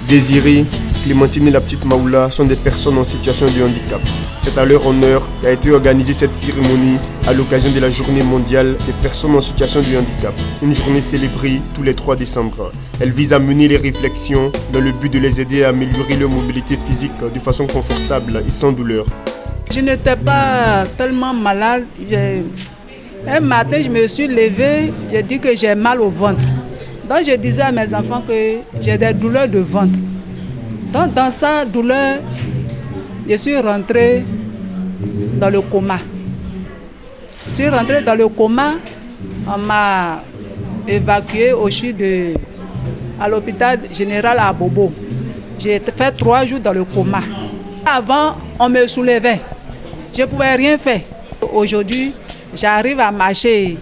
Désiré, Clémentine et la petite Maoula sont des personnes en situation de handicap. C'est à leur honneur qu'a été organisée cette cérémonie à l'occasion de la Journée mondiale des personnes en situation de handicap. Une journée célébrée tous les 3 décembre. Elle vise à mener les réflexions dans le but de les aider à améliorer leur mobilité physique de façon confortable et sans douleur. Je n'étais pas tellement malade. Un matin, je me suis levée, j'ai dit que j'ai mal au ventre. Donc je disais à mes enfants que j'ai des douleurs de ventre. Donc dans sa douleur, je suis rentrée dans le coma. Je suis rentrée dans le coma, on m'a évacuée à l'hôpital général à Bobo. J'ai fait 3 jours dans le coma. Avant, on me soulevait. Je ne pouvais rien faire. Aujourd'hui, j'arrive à marcher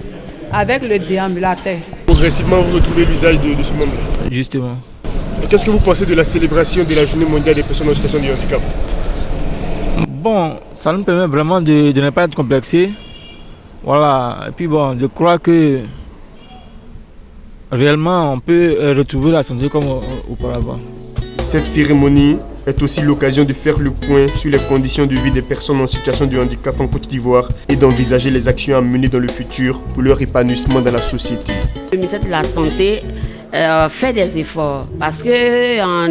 avec le déambulateur. Progressivement, vous retrouvez l'usage de ce membre. Justement. Et qu'est-ce que vous pensez de la célébration de la Journée mondiale des personnes en situation de handicap? Bon, ça nous permet vraiment de ne pas être complexé. Voilà. Et puis bon, je crois que réellement on peut retrouver la santé comme auparavant. Cette cérémonie est aussi l'occasion de faire le point sur les conditions de vie des personnes en situation de handicap en Côte d'Ivoire et d'envisager les actions à mener dans le futur pour leur épanouissement dans la société. Le ministère de la Santé fait des efforts parce que en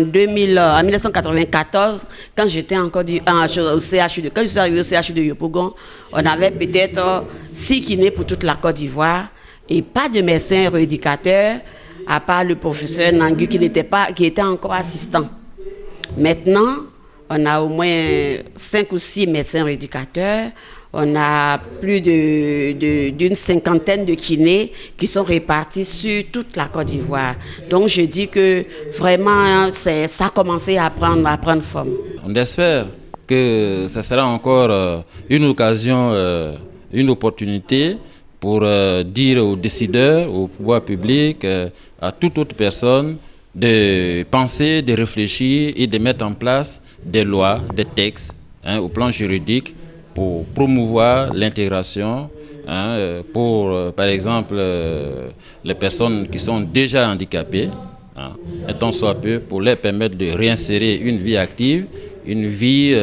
1994, quand j'étais encore au CHU quand je suis arrivé au CHU de Yopougon, on avait peut-être 6 kinés pour toute la Côte d'Ivoire et pas de médecins rééducateurs à part le professeur Nangu qui était encore assistant. Maintenant, on a au moins 5 ou 6 médecins rééducateurs. On a plus d'une cinquantaine de kinés qui sont répartis sur toute la Côte d'Ivoire. Donc je dis que vraiment, ça a commencé à prendre forme. On espère que ce sera encore une occasion, une opportunité pour dire aux décideurs, au pouvoir public, à toute autre personne, de penser, de réfléchir et de mettre en place des lois, des textes au plan juridique pour promouvoir l'intégration, pour par exemple les personnes qui sont déjà handicapées, un tant soit peu, pour leur permettre de réinsérer une vie active, une vie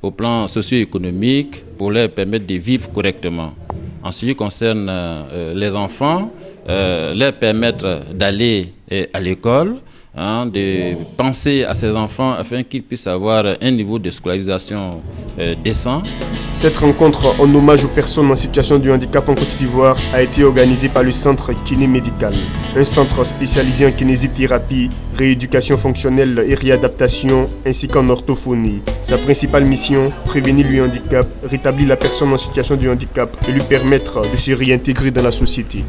au plan socio-économique, pour leur permettre de vivre correctement. En ce qui concerne les enfants, leur permettre d'aller à l'école, de penser à ces enfants afin qu'ils puissent avoir un niveau de scolarisation décent. Cette rencontre en hommage aux personnes en situation de handicap en Côte d'Ivoire a été organisée par le Centre Kiné Médical, un centre spécialisé en kinésithérapie, rééducation fonctionnelle et réadaptation, ainsi qu'en orthophonie. Sa principale mission, prévenir le handicap, rétablir la personne en situation de handicap et lui permettre de se réintégrer dans la société.